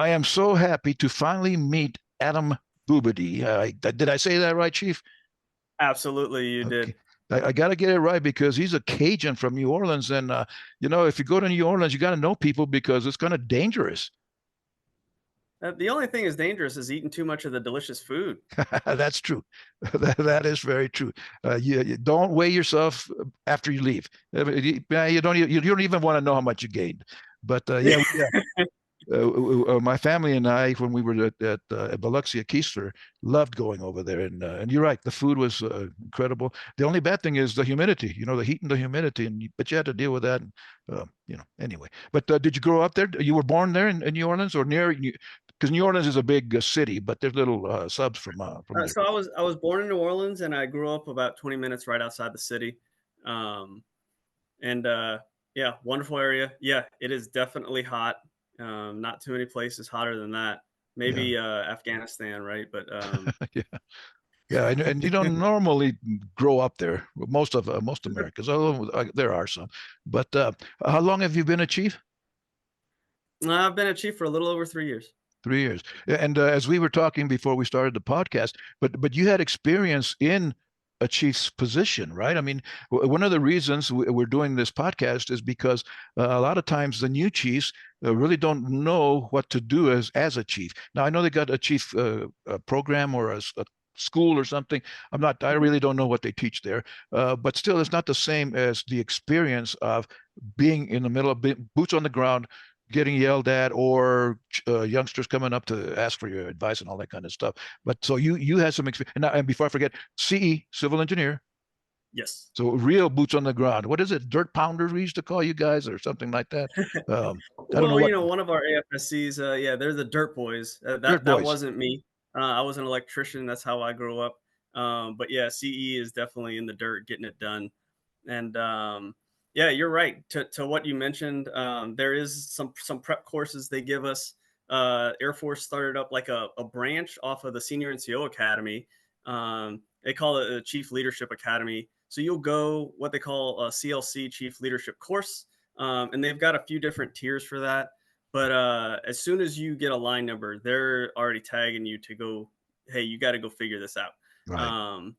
I am so happy to finally meet Adam Boubede. Did I say that right, Chief? Absolutely, you Okay. did. I got to get it right because he's a Cajun from New Orleans. And, if you go to New Orleans, you got to know people because it's kind of dangerous. The only thing is dangerous is eating too much of the delicious food. That's true. That is very true. You don't weigh yourself after you leave. I mean, you don't even want to know how much you gained. But yeah, my family and I, when we were at Biloxi at Keesler, loved going over there. And you're right, the food was incredible. The only bad thing is the humidity, the heat and the humidity, but you had to deal with that. Anyway. But did you grow up there? You were born there in New Orleans or near? Because New Orleans is a big city, but there's little subs from there. So I was born in New Orleans and I grew up about 20 minutes right outside the city. Um, and yeah, wonderful area. Yeah, it is definitely hot. Not too many places hotter than that. Yeah, Maybe Afghanistan, right? But yeah, yeah. And you don't normally grow up there. Most Americans, although there are some. But how long have you been a chief? I've been a chief for a little over 3 years. 3 years. And as we were talking before we started the podcast, but you had experience in a chief's position, right? I mean, one of the reasons we're doing this podcast is because a lot of times the new chiefs really don't know what to do as a chief. Now, I know they got a chief program or a school or something. I Mhm. really don't know what they teach there, but still, it's not the same as the experience of being in the middle of boots on the ground, getting yelled at, or youngsters coming up to ask for your advice and all that kind of stuff. But so you had some experience. And before I forget, CE, civil engineer. Yes. So real boots on the ground. What is it? Dirt pounders we used to call you guys, or something like that. I don't know Well, what one of our AFSCs, yeah, they're the dirt boys. dirt That boys. wasn't me. I was an electrician. That's how I grew up. But yeah, CE is definitely in the dirt, getting it done. And yeah, you're right. To what you mentioned, there is some prep courses they give us. Air Force started up like a branch off of the Senior NCO Academy. They call it a Chief Leadership Academy. So you'll go what they call a CLC Chief Leadership course, and they've got a few different tiers for that. But as soon as you get a line number, they're already tagging you to go. Hey, you got to go figure this out. Right. Um,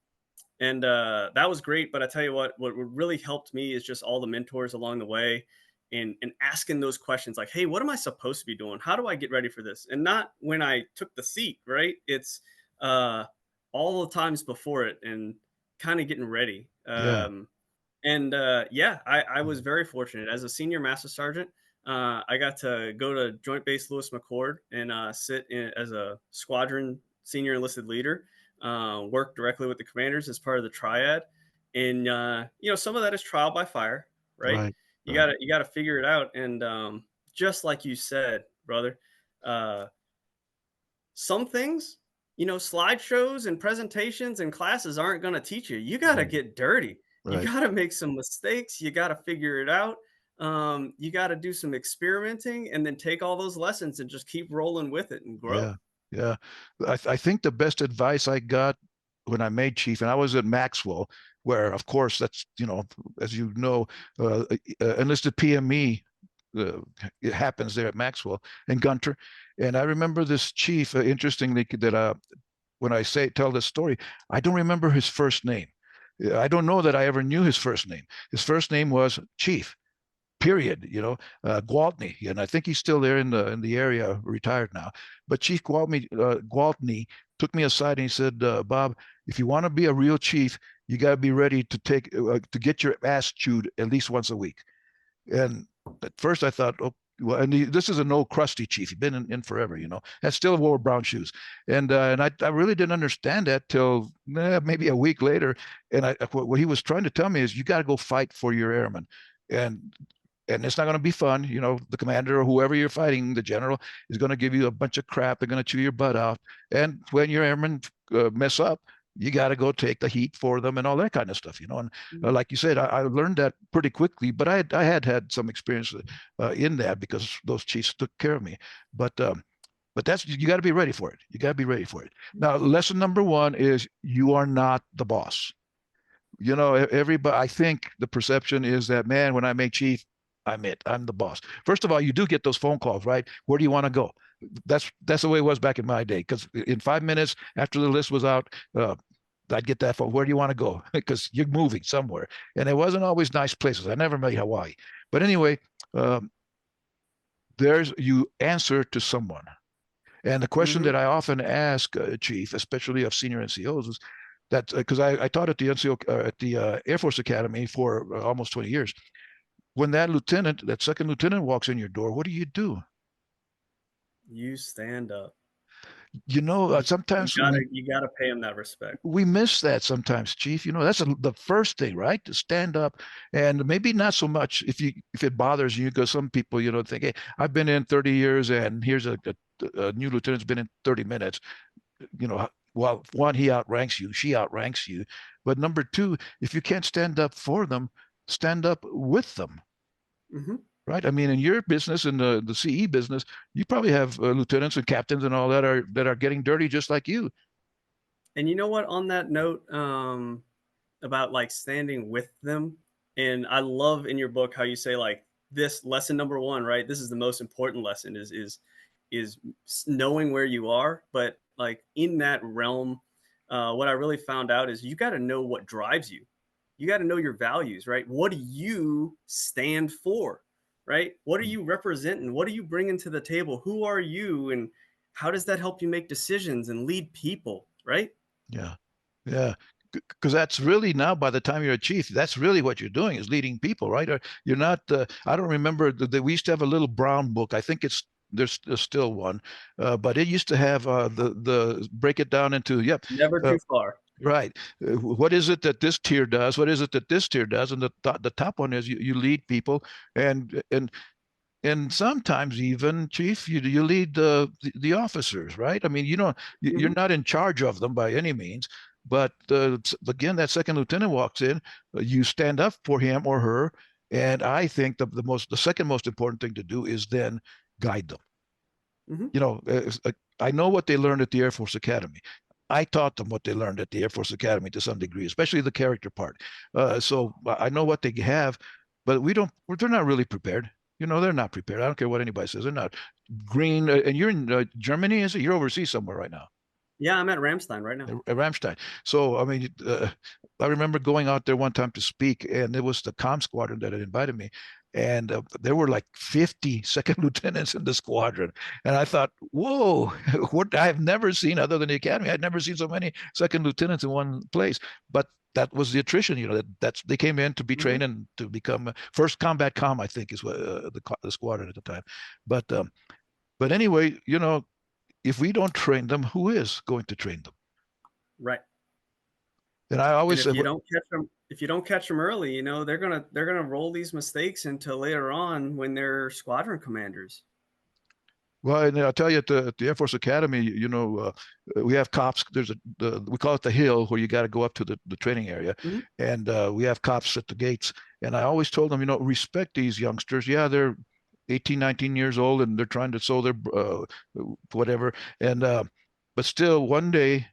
and that was great. But I tell you what really helped me is just all the mentors along the way, and asking those questions like, hey, what am I supposed to be doing? How do I get ready for this? And not when I took the seat, right? It's uh, all the times before it and kind of getting ready. Yeah. And yeah, I was very fortunate as a senior master sergeant. I got to go to Joint Base Lewis McChord and sit as a squadron senior enlisted leader, work directly with the commanders as part of the triad. And some of that is trial by fire, right? Right. You Right. gotta figure it out. And just like you said, brother, uh, some things, slideshows and presentations and classes aren't going to teach you. You got to Right. get dirty. You Right. got to make some mistakes. You got to figure it out. You got to do some experimenting and then take all those lessons and just keep rolling with it and grow. Yeah. Yeah. I think the best advice I got when I made chief, and I was at Maxwell, where, of course, that's, as you know, enlisted PME, it happens there at Maxwell and Gunter. And I remember this chief, interestingly, that when I tell this story, I don't remember his first name. I don't know that I ever knew his first name. His first name was Chief, period. Gwaltney, and I think he's still there in the area, retired now. But Chief Gwaltney took me aside and he said, "Bob, if you want to be a real chief, you got to be ready to get your ass chewed at least once a week." And at first I thought, oh, well, and this is an old crusty chief. He's been in forever, and still wore brown shoes. And I really didn't understand that till maybe a week later. And what he was trying to tell me is you got to go fight for your airmen. And and it's not going to be fun. The commander or whoever you're fighting, the general, is going to give you a bunch of crap. They're going to chew your butt out. And when your airmen mess up, you got to go take the heat for them and all that kind of stuff. And like you said, I learned that pretty quickly, but I had some experience in that because those chiefs took care of me. But that's, you got to be ready for it. You got to be ready for it. Now, lesson number one is you are not the boss. Everybody, I think the perception is that, man, when I make chief, I'm the boss. First of all, you do get those phone calls, right? Where do you want to go? that's the way it was back in my day. Because in 5 minutes after the list was out, I'd get that phone. Where do you want to go? Because you're moving somewhere, and it wasn't always nice places. I never made Hawaii, but anyway, um, there's you answer to someone. And the question Mm-hmm. that I often ask, Chief, especially of senior NCOs, is that because I taught at the NCO at the Air Force Academy for almost 20 years. When that lieutenant, that second lieutenant, walks in your door, what do you do? You stand up. You Sometimes you gotta pay him that respect. we miss that sometimes, Chief. That's the first thing, right? To stand up, and maybe not so much if it bothers you, because some people, think, hey, I've been in 30 years, and here's a new lieutenant's been in 30 minutes. Well, one, he outranks you, she outranks you, but number two, if you can't stand up for them, stand up with them. Mm-hmm. Right? I mean, in your business, in the CE business, you probably have lieutenants and captains and all that are getting dirty just like you. And you know what? On that note, about like standing with them, and I love in your book how you say like this lesson number one, right? This is the most important lesson is knowing where you are, but like in that realm, what I really found out is you got to know what drives you. You got to know your values, right? What do you stand for, right? What are you representing? What are you bringing to the table? Who are you, and how does that help you make decisions and lead people, right? Yeah, yeah. Because that's really now, by the time you're a chief, that's really what you're doing is leading people, right? Or you're not. I don't remember that we used to have a little brown book. I think there's still one, but it used to have the break it down into yep. Never Uh, too far. Right. What is it that this tier does? What is it that this tier does? And the top one is you lead people, and and and sometimes even, Chief, you lead the officers, right? I mean, you're Mm-hmm. not in charge of them by any means, but again, that second lieutenant walks in, you stand up for him or her, and I think the second most important thing to do is then guide them. Mm-hmm. I know what they learned at the Air Force Academy. I taught them what they learned at the Air Force Academy to some degree, especially the character part. So I know what they have, but they're not really prepared. They're not prepared. I don't care what anybody says. They're not green. And you're in Germany, is it? You're overseas somewhere right now. Yeah, I'm at Ramstein right now. Ramstein. So, I mean, I remember going out there one time to speak, and it was the comm squadron that had invited me. And there were like 50 second lieutenants in the squadron. And I thought, whoa, what I've never seen other than the academy. I'd never seen so many second lieutenants in one place. But that was the attrition, that's they came in to be Mm-hmm. trained and to become first combat comm, I think is what the squadron at the time. But anyway, if we don't train them, who is going to train them? Right. And I And always said, if you don't catch them early, they're gonna roll these mistakes into later on when they're squadron commanders. well, and I'll tell you at the Air Force Academy, we have cops. We call it the hill where you got to go up to the training area, Mm-hmm. and we have cops at the gates. And I always told them, respect these youngsters. Yeah, they're 18, 19 years old, and they're trying to sow their whatever. And but still, one day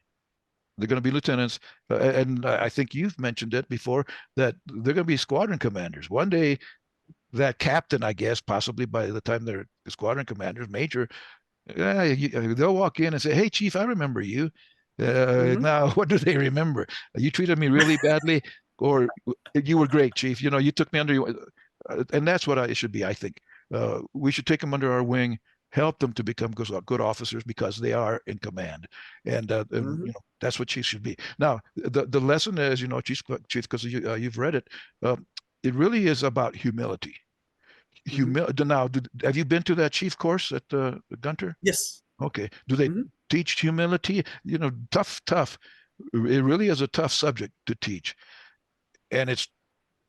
they're going to be lieutenants, and I think you've mentioned it before that they're going to be squadron commanders. One day, that captain, I guess, possibly by the time they're squadron commanders, major, they'll walk in and say, "Hey, Chief, I remember you." Mm-hmm. Now, what do they remember? You treated me really badly, or you were great, Chief. You took me under your, and that's what it should be. I think we should take them under our wing, help them to become good officers because they are in command, and Mm-hmm. that's what chiefs should be. Now, the lesson is, Chief, because you've read it. It really is about humility. Mm-hmm. Now, have you been to that chief course at Gunter? Yes. Okay. Do they Mm-hmm. teach humility? Tough. It really is a tough subject to teach, and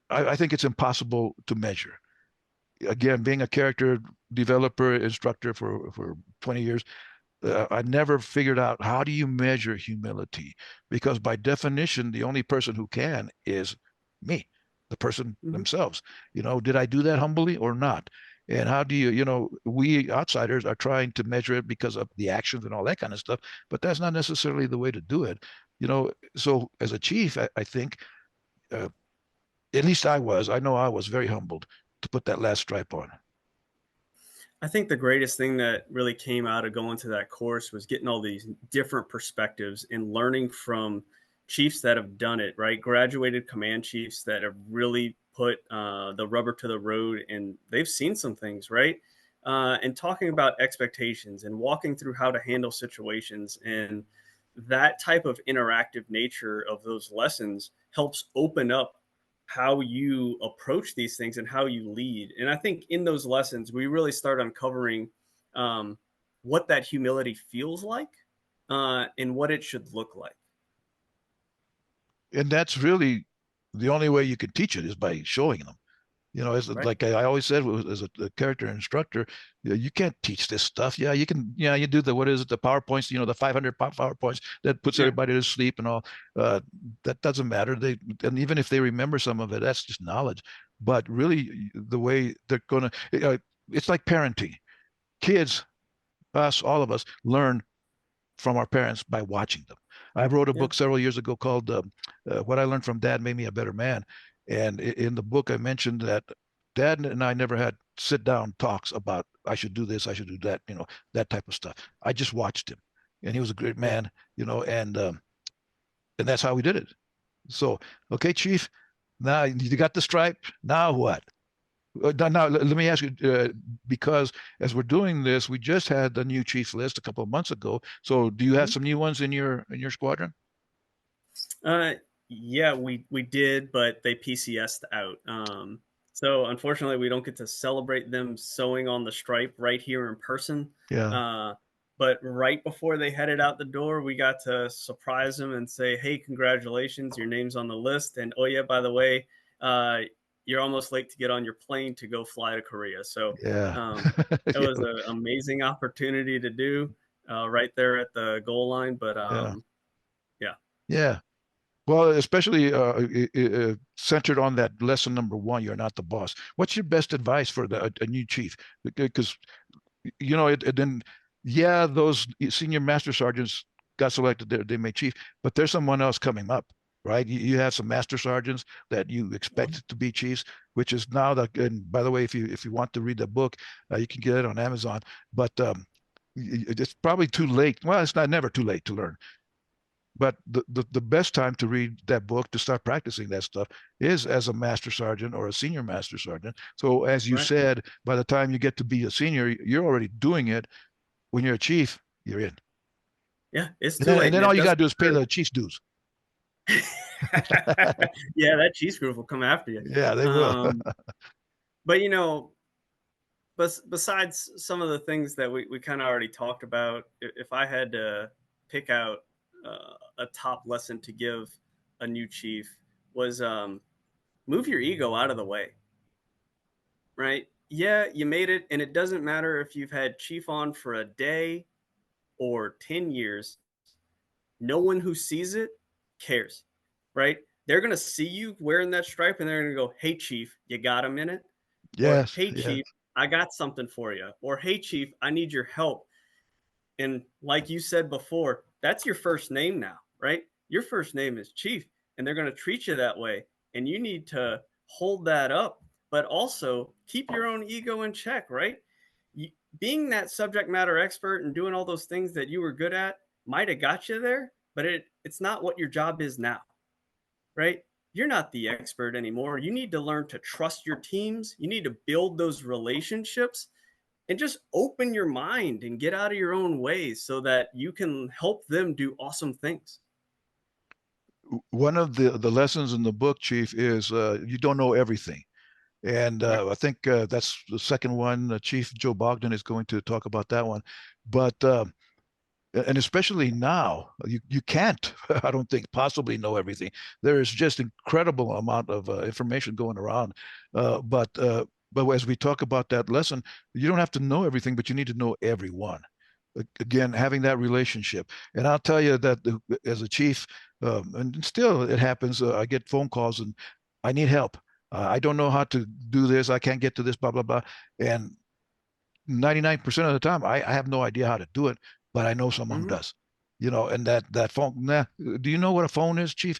I think it's impossible to measure. Again, being a character developer instructor for 20 years, I never figured out how do you measure humility, because by definition, the only person who can is me, the person Mm-hmm. themselves. Did I do that humbly or not? And how do we outsiders are trying to measure it because of the actions and all that kind of stuff, but that's not necessarily the way to do it. So as a chief, I think, uh, at least I know I was very humbled to put that last stripe on. I think the greatest thing that really came out of going to that course was getting all these different perspectives and learning from chiefs that have done it, right? Graduated command chiefs that have really put the rubber to the road and they've seen some things, right? And talking about expectations and walking through how to handle situations, and that type of interactive nature of those lessons helps open up how you approach these things and how you lead. And I think in those lessons, we really start uncovering um, what that humility feels like and what it should look like. And that's really the only way you can teach it is by showing them. As Right. like I always said, as a character instructor, you can't teach this stuff. Yeah, you can. Yeah, you do the what is it? The PowerPoints. The 500 PowerPoints that puts Yeah. everybody to sleep and all. Uh, that doesn't matter. And even if they remember some of it, that's just knowledge. But really, the way they're gonna, it's like parenting. Kids, us, all of us, learn from our parents by watching them. I wrote a Yeah. book several years ago called "What I Learned from Dad Made Me a Better Man," and in the book I mentioned that Dad and I never had sit down talks about I should do this, I should do that, that type of stuff. I just watched him, and he was a great Yeah. man, and that's how we did it. So, okay, Chief, now you got the stripe. Now what? Now, let me ask you, because as we're doing this, we just had the new chief list a couple of months ago. So, do you have Mhm. some new ones in your squadron? Uh, yeah, we did, but they PCS'd out. So unfortunately, we don't get to celebrate them sewing on the stripe right here in person. Yeah, Uh, but right before they headed out the door, we got to surprise them and say, "Hey, congratulations! Your name's on the list." And oh yeah, by the way, uh, you're almost late to get on your plane to go fly to Korea. So yeah, it was an amazing opportunity to do right there at the goal line. But yeah, yeah, yeah. Well, especially centered on that lesson number one, you're not the boss. What's your best advice for a new chief? Because then yeah, those senior master sergeants got selected, they made chief, but there's someone else coming up, right? You have some master sergeants that you expect to be chiefs, which is now that. And by the way, if you want to read the book, you can get it on Amazon. But it's probably too late. Well, it's not never too late to learn. But the best time to read that book to start practicing that stuff is as a master sergeant or a senior master sergeant. So as you right. said, by the time you get to be a senior, you're already doing it. When you're a chief, you're in. Yeah, it's And too then, and late, and then it all you got to doesn't do is pay matter. the chief's dues. Yeah, that cheese group will come after you. Yeah, they will. Um, but besides some of the things that we kind of already talked about, if I had to pick out a top lesson to give a new chief was move your ego out of the way, right? Yeah, you made it, and it doesn't matter if you've had chief on for a day or 10 years. No one who sees it cares, right? They're going to see you wearing that stripe and they're going to go, "Hey, Chief, you got a minute?" Or, Yes, "Hey, yes, Chief, I got something for you." Or, "Hey, Chief, I need your help." And like you said before, that's your first name now, right? Your first name is Chief, and they're going to treat you that way. And you need to hold that up, but also keep your own ego in check, right? You, being that subject matter expert and doing all those things that you were good at might have got you there, but it's not what your job is now, right? You're not the expert anymore. You need to learn to trust your teams. You need to build those relationships and just open your mind and get out of your own ways so that you can help them do awesome things. one of the lessons in the book, Chief, is you don't know everything. And Right. I think that's the second one. Chief Joe Bogdan is going to talk about that one. But and especially now, you can't, I don't think, possibly know everything. There is just incredible amount of information going around. But as we talk about that lesson, you don't have to know everything, but you need to know everyone. Again, having that relationship. And I'll tell you that as a chief, and still it happens, I get phone calls and I need help. I don't know how to do this. I can't get to this, blah, blah, blah. And 99% of the time, I have no idea how to do it, but I know someone who Hmm. does. And that phone. Nah, do you know what a phone is, Chief?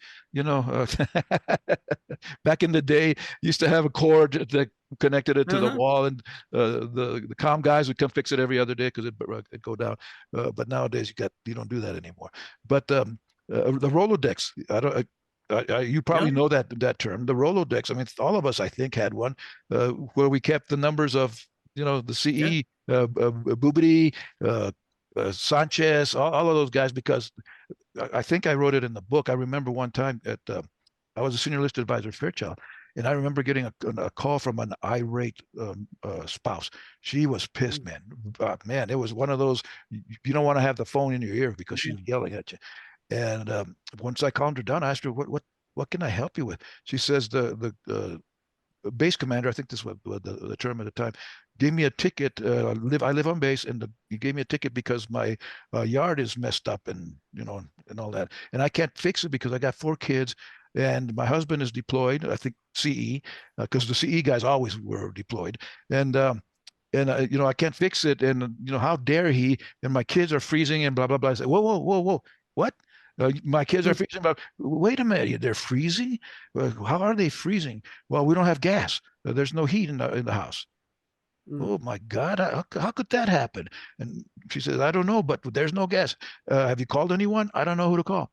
Back in the day, used to have a cord that connected it to the Uh-huh. wall, and the comm guys would come fix it every other day because it'd go down. But nowadays you don't do that anymore. But the Rolodex, I don't. You Yeah. probably know that term, the Rolodex. I mean, all of us, I think, had one where we kept the numbers of the Yeah. CE, Boubede, Sanchez, all of those guys, because I think I wrote it in the book. I remember one time I was a senior list advisor at Fairchild, and I remember getting a call from an irate spouse. She was pissed, Mm. man. Man, it was one of those you don't want to have the phone in your ear because Yeah. she's yelling at you. And once I calmed her down, I asked her, what can I help you with? She says base commander, I think this was the term at the time, gave me a ticket. I live on base, and he gave me a ticket because my yard is messed up, and and all that, and I can't fix it because I got 4 kids, and my husband is deployed. I think CE, because the CE guys always were deployed, and I can't fix it, and how dare he? And my kids are freezing, and blah blah blah. I say, whoa, whoa, whoa, whoa, what? My kids are Mm. freezing, but wait a minute, they're freezing? How are they freezing? Well, we don't have gas. There's no heat in the house. Mm. Oh my God, how could that happen? And she says, I don't know, but there's no gas. Have you called anyone? I don't know who to call.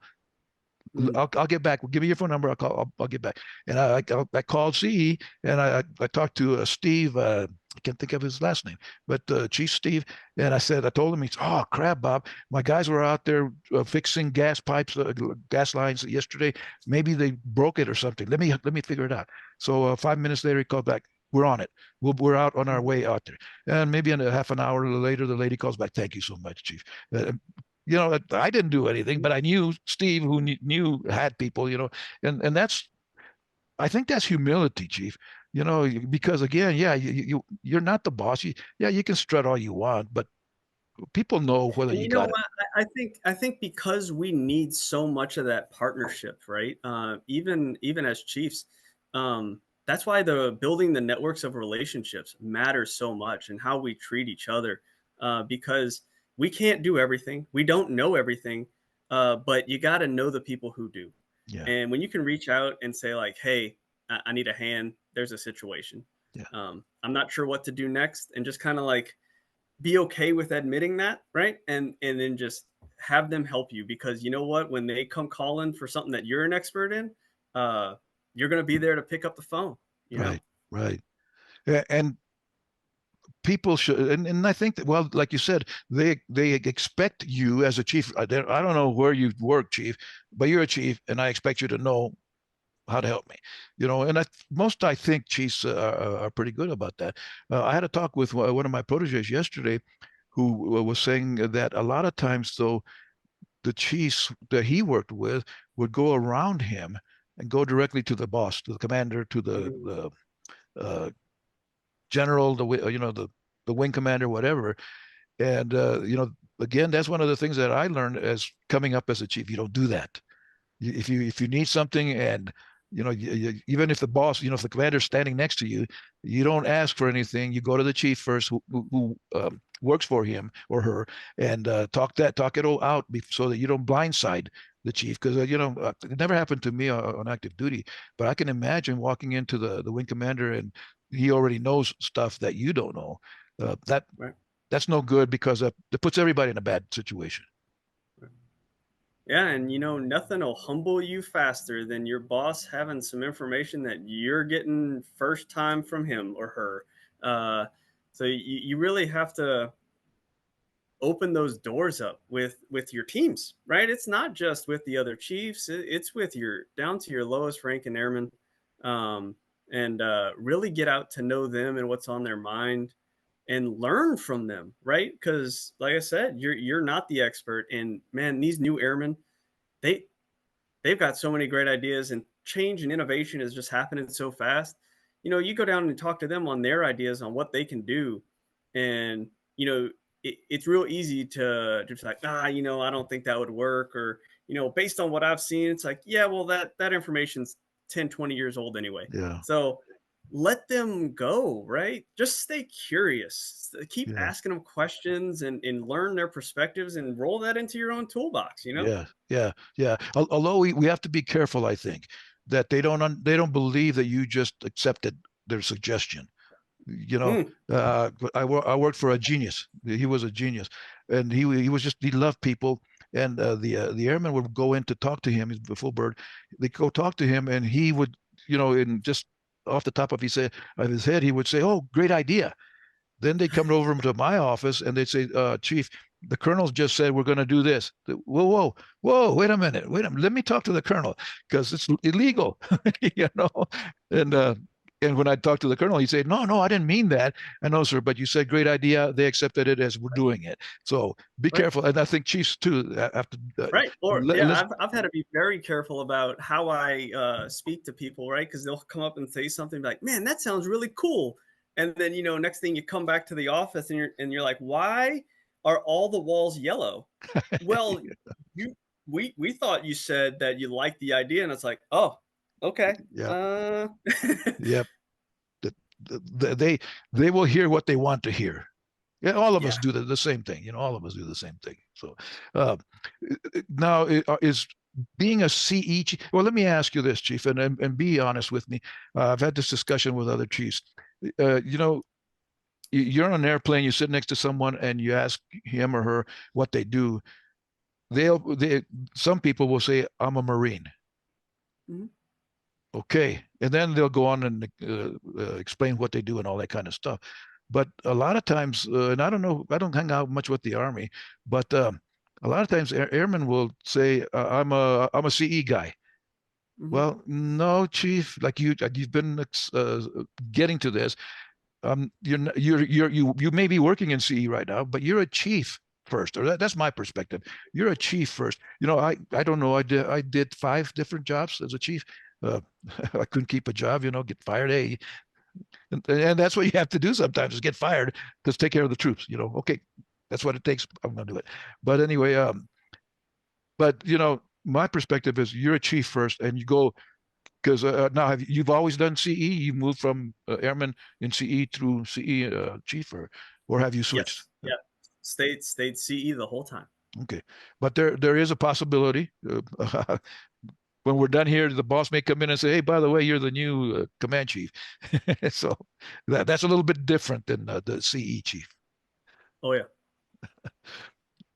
Mm. I'll get back. Give me your phone number. I'll get back. And I called CE, and I talked to Steve. I can't think of his last name, but Chief Steve. And I told him, oh crap, Bob, my guys were out there fixing gas pipes, gas lines yesterday. Maybe they broke it or something. Let me figure it out. So 5 minutes later, he called back. We're on it. We're out on our Mm. way out there. And maybe in a half an hour later, the lady calls back. Thank you so much, Chief. I didn't do anything, but I knew Steve, who knew had people, and that's, I think that's humility, Chief. Because again, yeah, you're not the boss. Yeah, you can strut all you want, but people know whether And you you know got it. what? I think because we need so much of that partnership, right? Even as chiefs, that's why the building the networks of relationships matters so much, and how we treat each other. Because we can't do everything, we don't know everything, but you got to know the people who do. Yeah, And when you can reach out and say like, "Hey, I need a hand. There's a situation. yeah, I'm not sure what to do next," and just kind of like be okay with admitting that, right? And then just have them help you, because you know what? When they come calling for something that you're an expert in, uh, you're gonna be there to pick up the phone. You know? right, right. And people should, and I think that, well, like you said, they expect you as a chief. I don't know where you work, Chief, but you're a chief, and I expect you to know how to help me, and most, I think, chiefs are pretty good about that. I had a talk with one of my proteges yesterday, who was saying that a lot of times, though, the chiefs that he worked with would go around him and go directly to the boss, to the commander, to the Mm. the uh, general, the wing commander, whatever. And again, that's one of the things that I learned as coming up as a chief. You don't do that. If you need something, and even if the boss, if the commander's standing next to you, you don't ask for anything. You go to the chief first, who works for him or her, and talk it all out, so that you don't blindside the chief. Because it never happened to me on active duty, but I can imagine walking into the wing commander, and he already knows stuff that you don't know. Right. That's no good, because that puts everybody in a bad situation. Right. Yeah, and nothing will humble you faster than your boss having some information that you're getting first time from him or her. So you really have to open those doors up with your teams, right? It's not just with the other chiefs, it's with your down to your lowest ranking airmen. And really get out to know them and what's on their mind, and learn from them, right? Because like I said, you're not the expert, and man, these new airmen, they they've got so many great ideas, and change and innovation is just happening so fast. You go down and talk to them on their ideas on what they can do, and it's real easy to just like, I don't think that would work, or based on what I've seen, it's like, yeah, well, that information's 10, 20 years old anyway. Yeah, So let them go, right? Just stay curious, keep yeah. asking them questions, and learn their perspectives, and roll that into your own toolbox. Yeah, yeah, yeah. Although we have to be careful, I think, that they don't believe that you just accepted their suggestion. You know, Mm, I worked for a genius. He was a genius, and he was just he loved people. And the airmen would go in to talk to him. He's a full bird. They go talk to him, and he would, in just off the top of his head, he would say, "Oh, great idea." Then they'd come over to my office and they'd say, Chief, the colonel's just said we're going to do this. Whoa, whoa, whoa, wait a minute. Wait a minute. Let me talk to the colonel because it's illegal, you know? And, uh, and when I talked to the colonel, he'd say, no, no, I didn't mean that. I know, sir, but you said great idea. They accepted it as we're doing it. So be right. careful. And I think chiefs too have to, Right. Or yeah, let's, I've had to be very careful about how I speak to people, right? Because they'll come up and say something like, "Man, that sounds really cool," and then next thing you come back to the office and you're like, "Why are all the walls yellow?" Well, you we thought you said that you liked the idea, and it's like, "Oh, okay." yeah, Uh, yeah. The, they will hear what they want to hear. Yeah, all of us yeah. do the same thing. All of us do the same thing. So uh, now is being a CE chief. Well, let me ask you this, Chief, and be honest with me. I've had this discussion with other chiefs. You know, you're on an airplane, you sit next to someone, and you ask him or her what they do. They some people will say, "I'm a Marine." Mhm. Okay, and then they'll go on and explain what they do and all that kind of stuff. But a lot of times, and I don't know, I don't hang out much with the Army, but a lot of times airmen will say, I'm a CE guy." Mhm. Well, no, Chief, like you've been getting to this. You may be working in CE right now, but you're a chief first, or that's my perspective. You're a chief first. I don't know. I did 5 different jobs as a chief. Uh, I couldn't keep a job. Get fired. Hey, and that's what you have to do sometimes is get fired to take care of the troops. Okay, that's what it takes. I'm gonna do it. But anyway, but my perspective is you're a chief first, and you go because now you've always done CE. You moved from airman in CE through CE chief, or have you switched? Yes. Yeah. Stayed CE the whole time. Okay, but there is a possibility. When we're done here, the boss may come in and say, "Hey, by the way, you're the new command chief." So that's a little bit different than the CE chief. Oh yeah.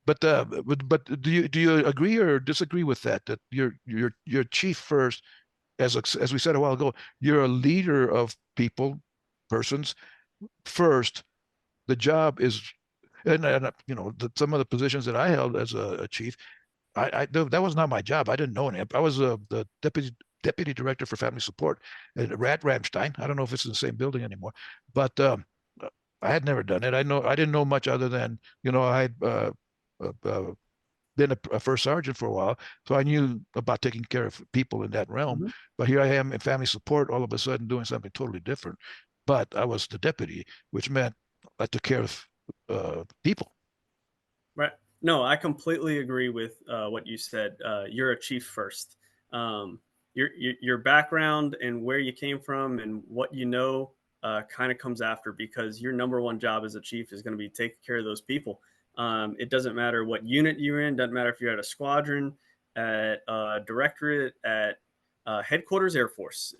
But do you agree or disagree with that? That you're chief first, as we said a while ago, you're a leader of people, persons first. The job is, and some of the positions that I held as a chief, that was not my job. I didn't know any. I was the deputy director for family support at Ramstein. I don't know if it's in the same building anymore, but I had never done it. I didn't know much other than I had uh, uh, been a first sergeant for a while, so I knew about taking care of people in that realm. Mhm. But here I am in family support, all of a sudden doing something totally different. But I was the deputy, which meant I took care of people. Right. No, I completely agree with what you said. You're a chief first. Um, your background and where you came from and what you know kind of comes after because your number one job as a chief is going to be taking care of those people. It doesn't matter what unit you're in. Doesn't matter if you're at a squadron, at a directorate, at headquarters Air Force.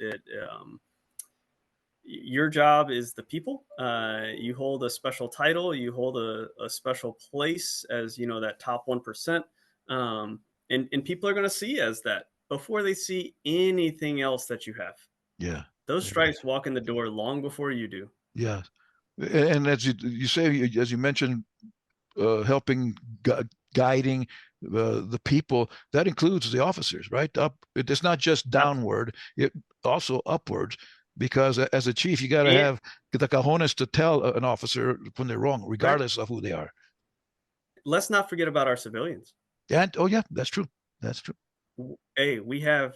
Your job is the people. You hold a special title. You hold a special place as that top 1%, and people are going to see you as that before they see anything else that you have. Yeah, Those yeah, stripes walk in the door long before you do. yeah. And as you say, as you mentioned, helping guiding the people, that includes the officers, right? Up, it's not just Absolutely. downward, it also upwards. Because as a chief, you got to And have the cojones to tell an officer when they're wrong, right, regardless of who they are. let's not forget about our civilians. And oh yeah, that's true. That's true. Hey, we have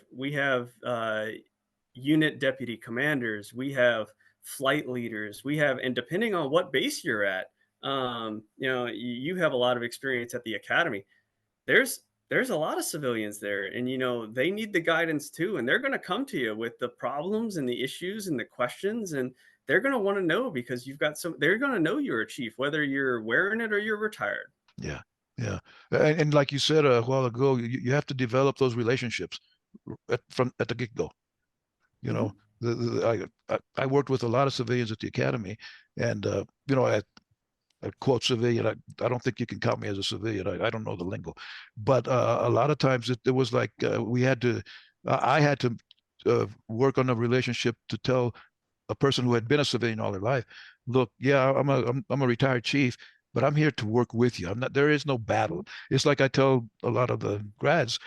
unit deputy commanders, we have flight leaders, we have, and depending on what base you're at, you have a lot of experience at the academy. There's a lot of civilians there, and they need the guidance too, and they're going to come to you with the problems and the issues and the questions, and they're going to want to know because you've got some. They're going to know you're a chief, whether you're wearing it or you're retired. Yeah, yeah. And like you said a while ago, you have to develop those relationships from at the get go. You Hmm. know, I worked with a lot of civilians at the academy, and I quote civilian. I don't think you can count me as a civilian. I don't know the lingo, but a lot of times it was like we had to. I had to work on a relationship to tell a person who had been a civilian all their life, look, yeah, I'm a retired chief, but I'm here to work with you. I'm not. There is no battle. It's like I tell a lot of the grads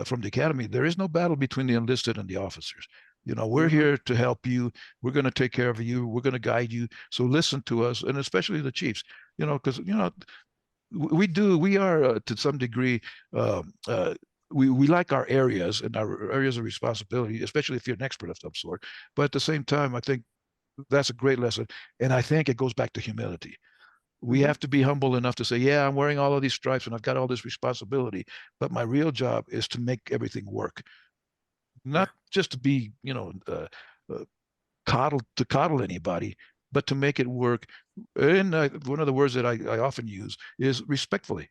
from the academy, there is no battle between the enlisted and the officers. We're Hmm. here to help you. We're going to take care of you. We're going to guide you. So listen to us, and especially the chiefs. Because we are to some degree. We like our areas and our areas of responsibility, especially if you're an expert of some sort. But at the same time, I think that's a great lesson. And I think it goes back to humility. We Hmm. have to be humble enough to say, yeah, I'm wearing all of these stripes and I've got all this responsibility, but my real job is to make everything work, Yeah. not just to be, uh, coddle anybody, but to make it work. And one of the words that I often use is respectfully.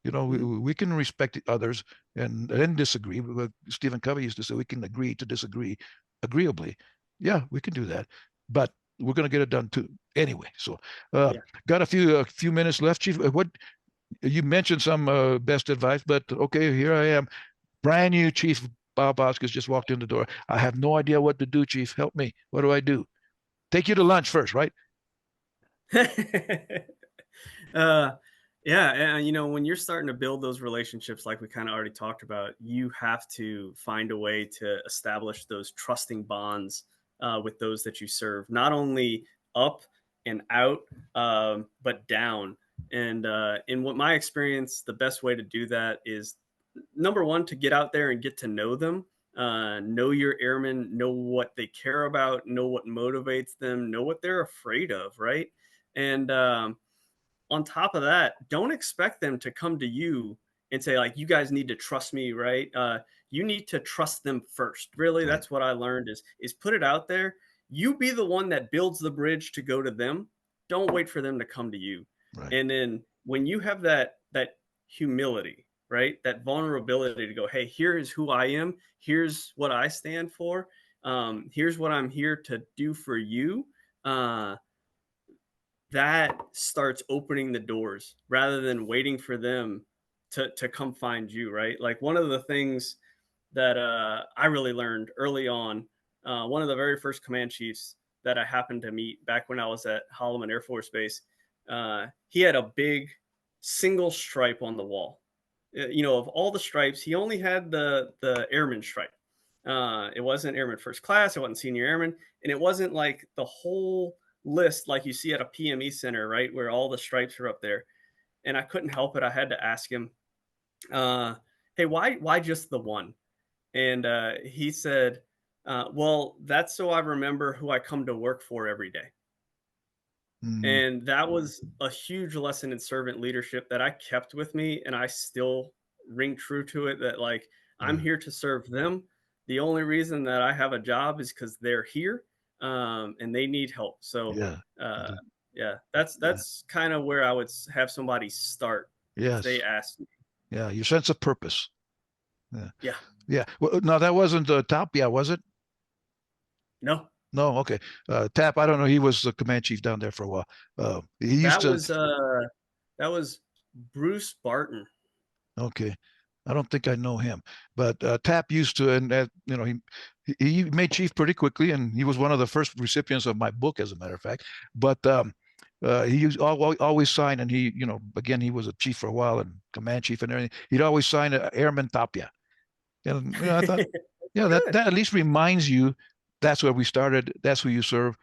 Hmm. We can respect others and disagree. Stephen Covey used to say we can agree to disagree agreeably. Yeah, we can do that, but we're going to get it done too anyway. So, uh, Yeah. got a few minutes left, Chief. What you mentioned some best advice, but okay, here I am, brand new Chief. Bob Hoskins just walked in the door. I have no idea what to do, Chief. Help me. What do I do? Take you to lunch first, right? uh, yeah, and when you're starting to build those relationships, like we kind of already talked about, you have to find a way to establish those trusting bonds with those that you serve, not only up and out, but down. And in what my experience, the best way to do that is number one, to get out there and get to know them. Know your airmen, know what they care about, know what motivates them, know what they're afraid of, right? And on top of that, don't expect them to come to you and say, like, you guys need to trust me, right? You need to trust them first. Really, Right, that's what I learned is put it out there. You be the one that builds the bridge to go to them. Don't wait for them to come to you. right. And then when you have that humility, right? That vulnerability to go, hey, here is who I am. Here's what I stand for. Here's what I'm here to do for you. Uh, that starts opening the doors rather than waiting for them to come find you, right? Like one of the things that I really learned early on, one of the very first command chiefs that I happened to meet back when I was at Holloman Air Force Base, he had a big single stripe on the wall. Of all the stripes, he only had the airman stripe. It wasn't airman first class, it wasn't senior airman, and it wasn't like the whole list like you see at a PME center, right, where all the stripes are up there. And I couldn't help it. I had to ask him, "Hey, why just the one?" And he said, "Well, that's so I remember who I come to work for every day." Mm, And that was a huge lesson in servant leadership that I kept with me, and I still ring true to it. That like I'm yeah, here to serve them. The only reason that I have a job is because they're here, and they need help. So, yeah, uh, yeah, that's yeah. that's kind of where I would have somebody start if they Yes, ask me. yeah. Your sense of purpose. Yeah, Yeah, yeah. Well, no, that wasn't Top. Yeah, was it? no, No, okay. Tap, I don't know. He was the command chief down there for a while. He used that to. was uh, that was Bruce Barton. Okay, I don't think I know him, but Tap used to, and he made chief pretty quickly, and he was one of the first recipients of my book, as a matter of fact. But he used always sign, and again, he was a chief for a while and command chief and everything. He'd always sign Airman Tapia, and I thought, yeah, that Good. that at least reminds you that's where we started. That's who you serve,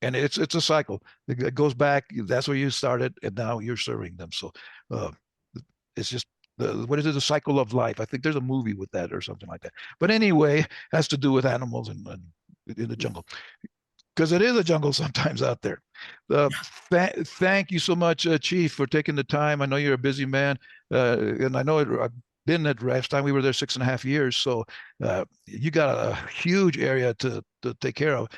and it's a cycle. It goes back. That's where you started, and now you're serving them. So uh, it's just what is it? The cycle of life. I think there's a movie with that or something like that. But anyway, has to do with animals and in the jungle, because it is a jungle sometimes out there. Uh, Yeah. thank you so much, Chief, for taking the time. I know you're a busy man, and I know I've been at Ramstein. We were there 6.5 years, so you got a huge area to take care of.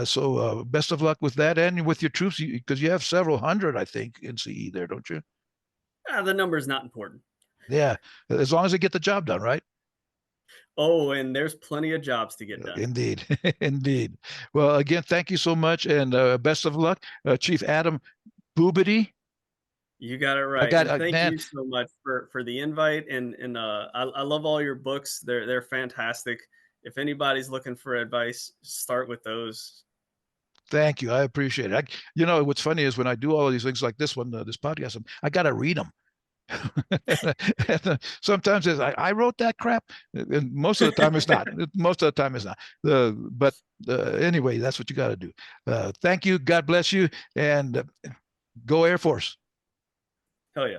So best of luck with that and with your troops, because you have several hundred, I think, in CE there, don't you? The number is not important. Yeah, as long as they get the job done, right? Oh, and there's plenty of jobs to get done. Indeed. Indeed. Well, again, thank you so much, and best of luck. Chief Adam Boubede. You got it I right, got, and thank man, you so much for the invite, and I love all your books. They're fantastic. If anybody's looking for advice, start with those. thank you. I appreciate it. You know, what's funny is when I do all of these things like this one, this podcast, I got to read them. Sometimes I wrote that crap, and most of the time it's not. Most of the time it's not. But anyway, that's what you got to do. Thank you. God bless you, and go Air Force. Hell yeah.